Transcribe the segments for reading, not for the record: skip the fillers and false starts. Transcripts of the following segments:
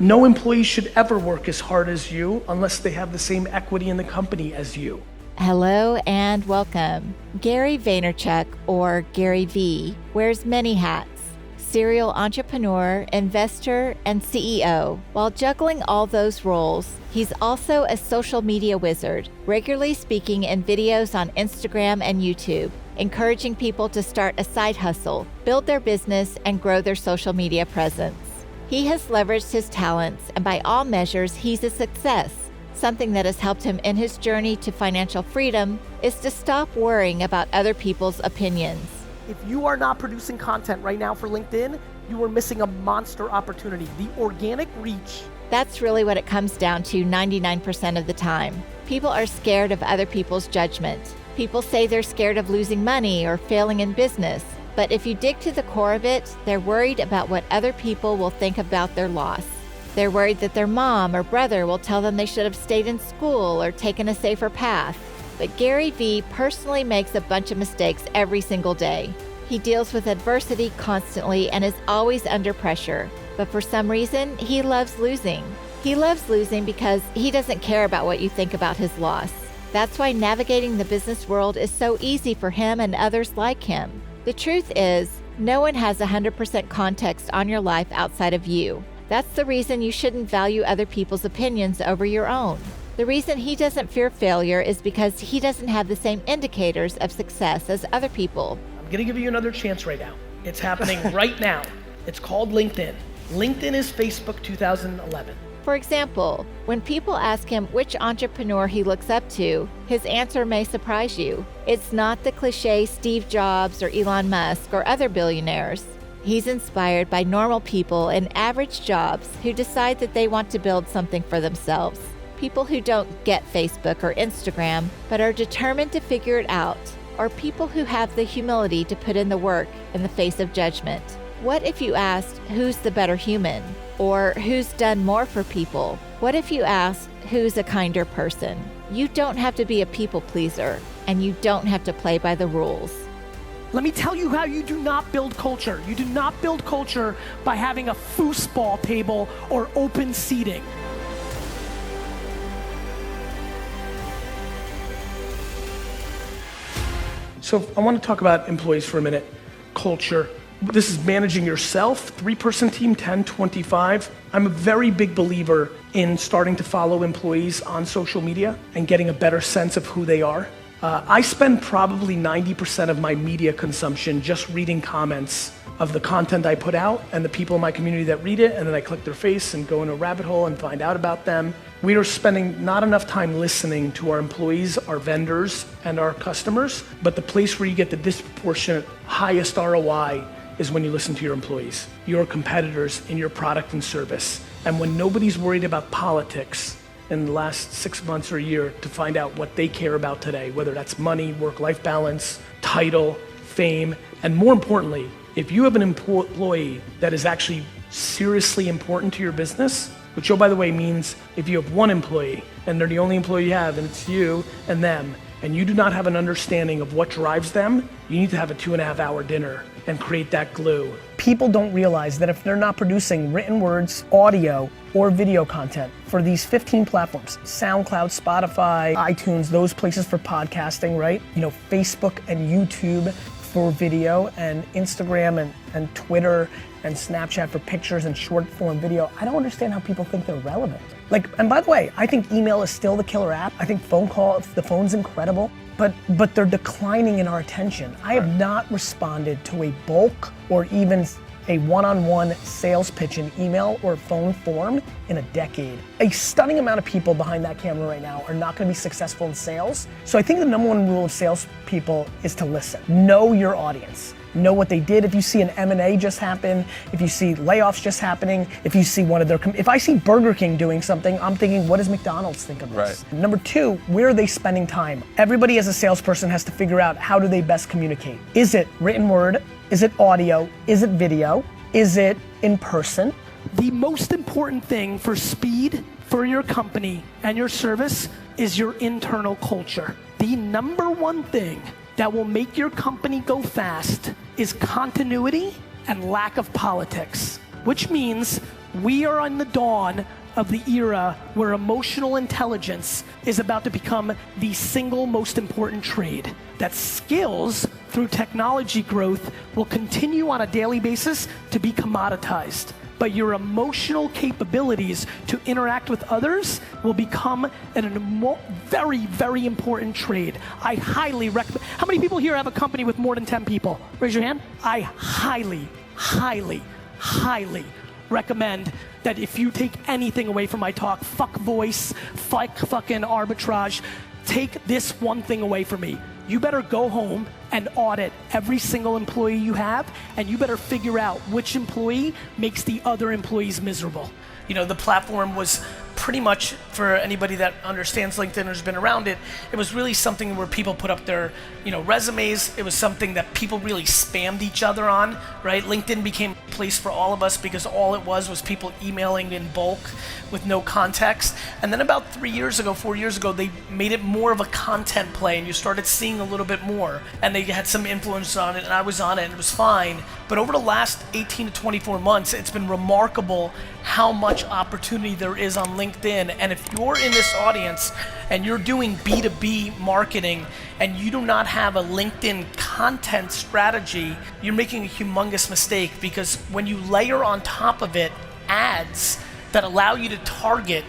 No employee should ever work as hard as you unless they have the same equity in the company as you. Hello and welcome. Gary Vaynerchuk, or Gary V, wears many hats. Serial entrepreneur, investor, and CEO. While juggling all those roles, he's also a social media wizard, regularly speaking in videos on Instagram and YouTube, encouraging people to start a side hustle, build their business, and grow their social media presence. He has leveraged his talents, and by all measures, he's a success. Something that has helped him in his journey to financial freedom is to stop worrying about other people's opinions. If you are not producing content right now for LinkedIn, you are missing a monster opportunity. The organic reach. That's really what it comes down to 99% of the time. People are scared of other people's judgment. People say they're scared of losing money or failing in business. But if you dig to the core of it, they're worried about what other people will think about their loss. They're worried that their mom or brother will tell them they should have stayed in school or taken a safer path. But Gary V personally makes a bunch of mistakes every single day. He deals with adversity constantly and is always under pressure. But for some reason, he loves losing. He loves losing because he doesn't care about what you think about his loss. That's why navigating the business world is so easy for him and others like him. The truth is, no one has 100% context on your life outside of you. That's the reason you shouldn't value other people's opinions over your own. The reason he doesn't fear failure is because he doesn't have the same indicators of success as other people. I'm gonna give you another chance right now. It's happening right now. It's called LinkedIn. LinkedIn is Facebook 2011. For example, when people ask him which entrepreneur he looks up to, his answer may surprise you. It's not the cliche Steve Jobs or Elon Musk or other billionaires. He's inspired by normal people in average jobs who decide that they want to build something for themselves. People who don't get Facebook or Instagram, but are determined to figure it out. Or people who have the humility to put in the work in the face of judgment. What if you asked, who's the better human? Or who's done more for people? What if you asked, who's a kinder person? You don't have to be a people pleaser, and you don't have to play by the rules. Let me tell you how you do not build culture. You do not build culture by having a foosball table or open seating. So I want to talk about employees for a minute. Culture. This is managing yourself, 3-person team, 10, 25. I'm a very big believer in starting to follow employees on social media and getting a better sense of who they are. I spend probably 90% of my media consumption just reading comments of the content I put out and the people in my community that read it, and then I click their face and go in a rabbit hole and find out about them. We are spending not enough time listening to our employees, our vendors, and our customers, but the place where you get the disproportionate highest ROI is when you listen to your employees, your competitors in your product and service. And when nobody's worried about politics in the last 6 months or a year to find out what they care about today, whether that's money, work-life balance, title, fame, and more importantly, if you have an employee that is actually seriously important to your business, which, oh, by the way, means if you have one employee and they're the only employee you have and it's you and them, and you do not have an understanding of what drives them, you need to have a 2.5-hour dinner and create that glue. People don't realize that if they're not producing written words, audio, or video content for these 15 platforms, SoundCloud, Spotify, iTunes, those places for podcasting, right? You know, Facebook and YouTube for video, and Instagram and Twitter and Snapchat for pictures and short form video. I don't understand how people think they're relevant. And by the way, I think email is still the killer app. I think the phone's incredible, but they're declining in our attention. I have not responded to a bulk or even a one-on-one sales pitch in email or phone form in a decade. A stunning amount of people behind that camera right now are not gonna be successful in sales. So I think the number 1 rule of salespeople is to listen. Know your audience. Know what they did. If you see an M&A just happen, if you see layoffs just happening, if you see if I see Burger King doing something, I'm thinking, what does McDonald's think of this? Right. Number 2, where are they spending time? Everybody as a salesperson has to figure out, how do they best communicate? Is it written word? Is it audio? Is it video? Is it in person? The most important thing for speed for your company and your service is your internal culture. The number 1 thing that will make your company go fast is continuity and lack of politics, which means We are on the dawn of the era where emotional intelligence is about to become the single most important trade. That skills through technology growth will continue on a daily basis to be commoditized. But your emotional capabilities to interact with others will become a very, very important trade. I highly recommend. How many people here have a company with more than 10 people? Raise your hand. I highly, highly, highly recommend that if you take anything away from my talk, fuck voice, fuck fucking arbitrage, take this one thing away from me. You better go home and audit every single employee you have, and you better figure out which employee makes the other employees miserable. You know, the platform was pretty much, for anybody that understands LinkedIn or has been around it, it was really something where people put up their, resumes. It was something that people really spammed each other on, right? LinkedIn became a place for all of us because all it was people emailing in bulk with no context. And then about 4 years ago, they made it more of a content play, and you started seeing a little bit more. And they had some influence on it, and I was on it, and it was fine. But over the last 18 to 24 months, it's been remarkable how much opportunity there is on LinkedIn. And if you're in this audience and you're doing B2B marketing and you do not have a LinkedIn content strategy, you're making a humongous mistake, because when you layer on top of it ads that allow you to target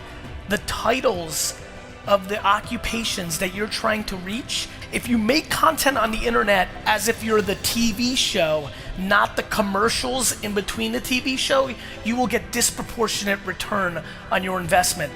the titles of the occupations that you're trying to reach, if you make content on the internet as if you're the TV show, not the commercials in between the TV show, you will get disproportionate return on your investment.